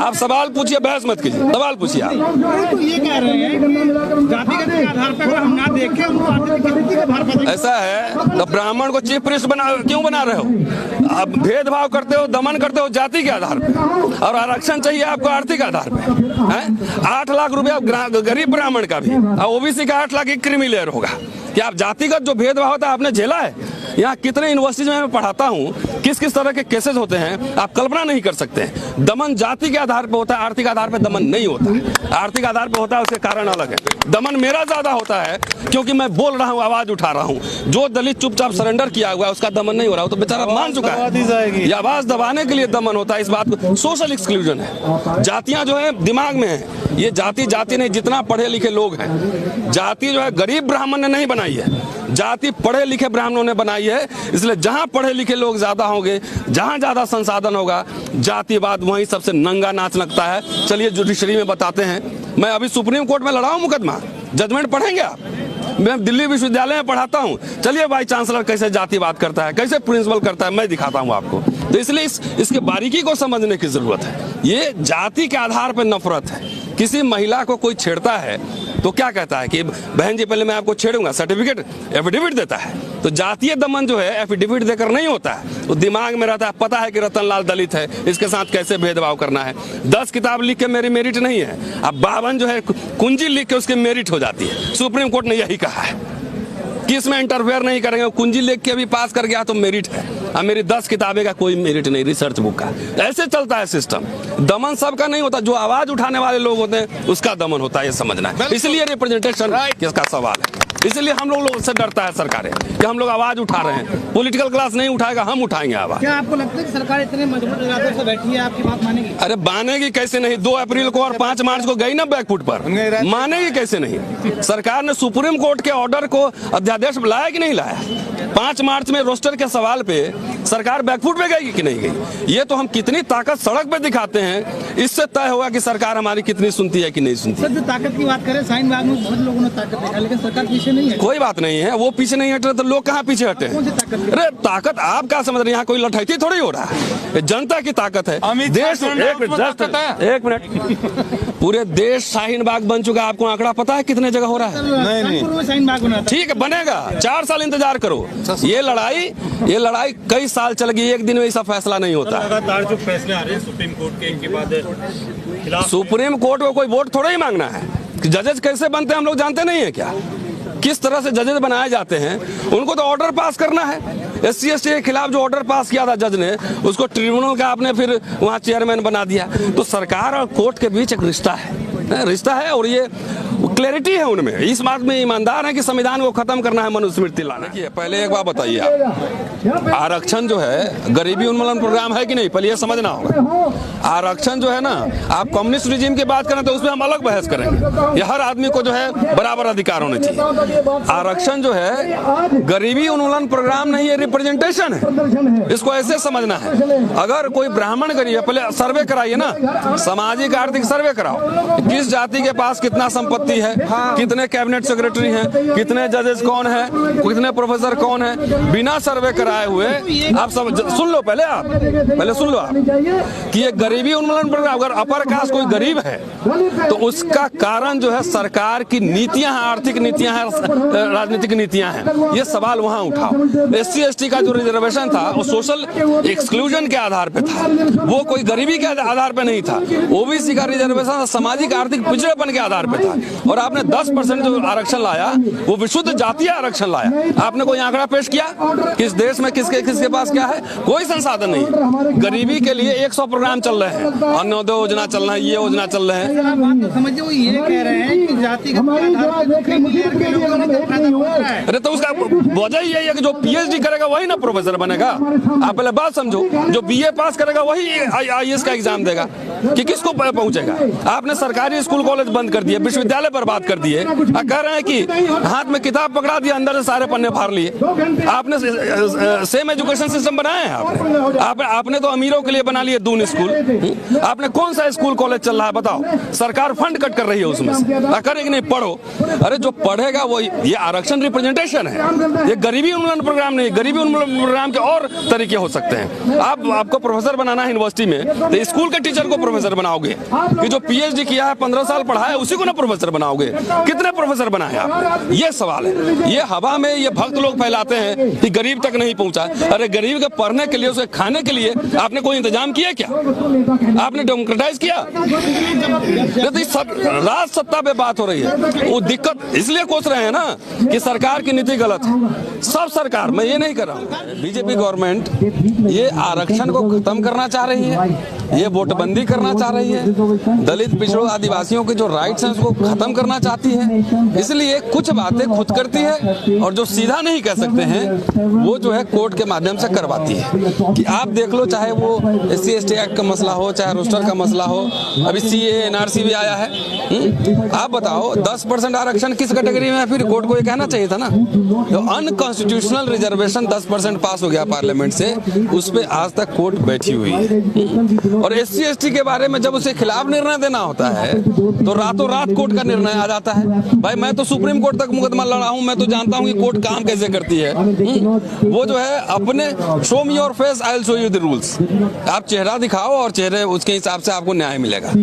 आप सवाल पूछिए, बहस मत कीजिए, सवाल पूछिए आप। तो ये कह रहे हैं जातिगत के आधार पर अगर हम ना देखें उनको ऐसा है तो ब्राह्मण को चीफ प्रीस्ट क्यों बना रहे हो? आप भेदभाव करते हो, दमन करते हो जाति के आधार पे, और आरक्षण चाहिए आपको आर्थिक आधार पे है। 8 लाख रुपया गरीब ब्राह्मण का भी, और ओबीसी का 8 लाख एक क्रीमी लेयर होगा। क्या आप जातिगत जो भेदभाव होता है आपने झेला है? यहाँ कितने यूनिवर्सिटीज में मैं पढ़ाता हूँ, किस किस तरह के केसेस होते हैं आप कल्पना नहीं कर सकते हैं। दमन जाति के आधार पे होता है, आर्थिक आधार पे दमन नहीं होता है। आर्थिक आधार पे होता है, उसके कारण अलग है। दमन मेरा ज्यादा होता है क्योंकि मैं बोल रहा हूँ, आवाज उठा रहा हूँ। जो दलित चुपचाप सरेंडर किया हुआ है उसका दमन नहीं हो रहा, वो तो बेचारा मान चुका है। ये आवाज दबाने के लिए दमन होता है। इस बात को सोशल एक्सक्लूजन है। जातियां जो है दिमाग में है, ये जाति जाति नहीं, जितना पढ़े लिखे लोग हैं। जाति जो है गरीब ब्राह्मण ने नहीं बनाई है, जाति पढ़े लिखे ब्राह्मणों ने बनाई है। इसलिए जहां पढ़े लिखे लोग ज्यादा होंगे, जहां ज्यादा संसाधन होगा, जातिवाद वहीं सबसे नंगा नाच लगता है। चलिए जुडिशरी में बताते हैं। मैं अभी सुप्रीम कोर्ट में लड़ा हूं मुकदमा, जजमेंट पढ़ेंगे आप? मैं दिल्ली विश्वविद्यालय में पढ़ाता हूं। चलिए वाइस चांसलर कैसे जातिवाद करता है, कैसे प्रिंसिपल करता है, मैं दिखाता हूं आपको। तो इसलिए इसके बारीकी को समझने की जरूरत है। ये जाति के आधार पर नफरत है। किसी महिला को कोई छेड़ता है तो क्या कहता है कि बहन जी पहले मैं आपको छेड़ूंगा, सर्टिफिकेट एफिडेविट देता है। तो जातीय दमन जो है एफिडेविट देकर नहीं होता है, तो दिमाग में रहता है, पता है कि रतनलाल दलित है, इसके साथ कैसे भेदभाव करना है। 10 किताब लिख के मेरी मेरिट नहीं है, अब 52 जो है कुंजी लिख के उसकी मेरिट हो जाती है। सुप्रीम कोर्ट ने यही कहा है कि इसमें इंटरफेयर नहीं करेंगे। कुंजी लिख के भी पास कर गया तो मेरिट है, अब मेरी 10 किताबें का कोई मेरिट नहीं, रिसर्च बुक का। ऐसे चलता है सिस्टम। दमन सबका नहीं होता, जो आवाज उठाने वाले लोग होते हैं उसका दमन होता है, ये समझना है। इसलिए रिप्रेजेंटेशन इसका सवाल है। इसलिए हम लोग से डरता है सरकारें कि हम लोग आवाज उठा रहे हैं। पॉलिटिकल क्लास नहीं उठाएगा, हम उठाएंगे आवाज। क्या आपको लगता है कि सरकार इतने मजबूत इरादे से बैठी है, आपकी बात मानेगी? अरे मानेगी कैसे नहीं? 2 अप्रैल को और 5 मार्च को गई ना बैकफुट पर, मानेगी कैसे नहीं? सरकार ने सुप्रीम कोर्ट के ऑर्डर को अध्यादेश लाया कि नहीं लाया? 5 मार्च में रोस्टर के सवाल पे सरकार बैकफुट पे गई कि नहीं गई? ये तो हम कितनी ताकत सड़क पे दिखाते हैं, इससे तय होगा कि सरकार हमारी कितनी सुनती है कि नहीं सुनती। सर जो ताकत की बात करें, शाहीन बाग में बहुत लोगों ने ताकत देखा, लेकिन सरकार पीछे नहीं है। कोई बात नहीं है, वो पीछे नहीं हट रहे तो लोग कहाँ पीछे हटे? अरे ताकत आप क्या समझ रहे हैं? यहाँ कोई लठैती थोड़ी हो रहा है, जनता की ताकत है। देश एक मिनट, पूरे देश शाहीन बाग बन चुका है। आपको आंकड़ा पता है कितने जगह हो रहा है? नहीं, शाहीन बाग बना, ठीक है बनेगा, 4 साल इंतजार करो। ये लड़ाई कई साल चल गई, एक दिन में ऐसा फैसला नहीं होता। लगातार जो फैसले आ रहे हैं सुप्रीम कोर्ट के, इनके बाद सुप्रीम कोर्ट को कोई वोट थोड़ा ही मांगना है। जजेस कैसे बनते हैं हम लोग जानते नहीं है क्या? किस तरह से जजेस बनाए जाते हैं? उनको तो ऑर्डर पास करना है। SC/ST के खिलाफ जो ऑर्डर पास किया था जज ने, उसको ट्रिब्यूनल का आपने फिर वहां चेयरमैन बना दिया। तो सरकार और कोर्ट के बीच एक रिश्ता है और ये क्लैरिटी है उनमें। इस बात में ईमानदार है कि संविधान को खत्म करना है, मनुस्मृति लाना है। पहले एक बात बताइए आप, आरक्षण जो है गरीबी उन्मूलन प्रोग्राम है कि नहीं? पहले ये समझना होगा। आरक्षण जो है ना, आप कम्युनिस्ट रिजीम की बात करें तो उसमें हम अलग बहस करेंगे। ये हर आदमी को जो है बराबर अधिकार होने चाहिए। आरक्षण जो है गरीबी उन्मूलन प्रोग्राम नहीं है, रिप्रेजेंटेशन है। इसको ऐसे समझना है। अगर कोई ब्राह्मण गरीब है, पहले सर्वे कराइए ना, सामाजिक आर्थिक सर्वे कराओ, किस जाति के पास कितना संपत्ति है, कितने कैबिनेट सेक्रेटरी हैं, कितने जजेस कौन है, कितने प्रोफेसर कौन है। बिना सर्वे कराए हुए आप सब सुन लो, पहले सुन लो आप कि ये गरीबी उन्मूलन प्रोग्राम, अगर अपर कास्ट कोई गरीब है तो उसका कारण जो है सरकार की नीतियां हैं, आर्थिक नीतियां हैं, राजनीतिक नीतियां हैं। ये सवाल वहां उठाओ। SC/ST का जो रिजर्वेशन था वो सोशल एक्सक्लूजन के आधार पे था, वो कोई गरीबी के आधार पे नहीं था। OBC का रिजर्वेशन सामाजिक आर्थिक पिछड़ेपन के आधार पे था। और आपने 10% जो आरक्षण लाया वो विशुद्ध जातीय आरक्षण लाया। आपने कोई आंकड़ा पेश किया किस देश में किसके पास क्या है? कोई संसाधन नहीं। गरीबी के लिए 100 प्रोग्राम चल रहे हैं, अन्नोदय योजना चल रहा है, ये योजना चल रहे हैं। समझिए वो ये कह रहे हैं कि जाति अरे तो उसका वजह यही है कि जो PhD करेगा वही ना प्रोफेसर बनेगा। आप पहले बात समझो, जो BA पास करेगा वही IAS का एग्जाम देगा कि किसको पहुंचेगा। आपने सरकारी स्कूल कॉलेज बंद कर दिए, विश्वविद्यालय बर्बाद कर दिए। कह रहे हैं कि हाथ में किताब पकड़ा दिया, अंदर से सारे पन्ने फाड़ लिए। आपने सेम एजुकेशन सिस्टम बनाया है आपने तो अमीरों के लिए बना लिए दून स्कूल। आपने कौन सा स्कूल कॉलेज चल रहा है बताओ? सरकार फंड कट कर रही है उसमें से। करे कि नहीं पढ़ो। अरे जो पढ़ेगा वो, ये आरक्षण रिप्रेजेंटेशन है, ये गरीबी उन्मूलन प्रोग्राम नहीं। गरीबी उन्मूलन प्रोग्राम के और तरीके हो सकते हैं। आपको प्रोफेसर बनाना है यूनिवर्सिटी में, तो स्कूल के टीचर को प्रोफेसर बनाओगे कि जो पीएचडी किया है 15 साल पढ़ा है उसी को ना प्रोफेसर बनाओगे? कितने प्रोफेसर बनाए आप? ये सवाल है। ये हवा में ये भक्त लोग फैलाते हैं कि गरीब तक नहीं पहुंचा। अरे गरीब के पढ़ने के लिए, उसे खाने के लिए आपने कोई इंतजाम किया क्या? आपने डेमोक्रेटाइज किया? तो सब राज सत्ता पे बात हो रही है। वो दिक्कत इसलिए कोस रहे हैं ना कि सरकार की नीति गलत है। सब सरकार, मैं ये नहीं कर रहा हूँ, बीजेपी गवर्नमेंट ये आरक्षण को खत्म करना चाह रही है, ये वोटबंदी करना चाह रही है, दलित पिछड़ों आदिवासियों के जो राइट्स हैं उसको खत्म करना चाहती है। इसलिए कुछ बातें खुद करती है और जो सीधा नहीं कह सकते हैं वो जो है कोर्ट के माध्यम से करवाती है। कि आप देख लो, चाहे वो SC/ST एक्ट का मसला हो, चाहे रोस्टर का मसला हो, अभी CA NRC भी आया है। आप बताओ 10% आरक्षण किस कैटेगरी में है? फिर कोर्ट को ये कहना चाहिए था ना। तो अनकॉन्स्टिट्यूशनल रिजर्वेशन 10% पास हो गया पार्लियामेंट से, उस पर आज तक कोर्ट बैठी हुई है। और SC/ST के बारे में जब उसे खिलाफ निर्णय देना होता है तो रातों रात कोर्ट का निर्णय आ जाता है। भाई मैं तो सुप्रीम कोर्ट तक मुकदमा लड़ा हूं, मैं तो जानता हूं कि कोर्ट काम कैसे करती है। वो जो है अपने show me your face I will show you the rules, आप चेहरा दिखाओ और चेहरे उसके हिसाब से आपको न्याय मिलेगा।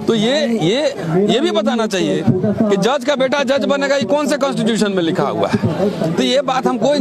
तो ये भी बताना चाहिए कि जज का बेटा जज बनेगा, ये कौन से कॉन्स्टिट्यूशन में लिखा हुआ है? तो ये बात हमको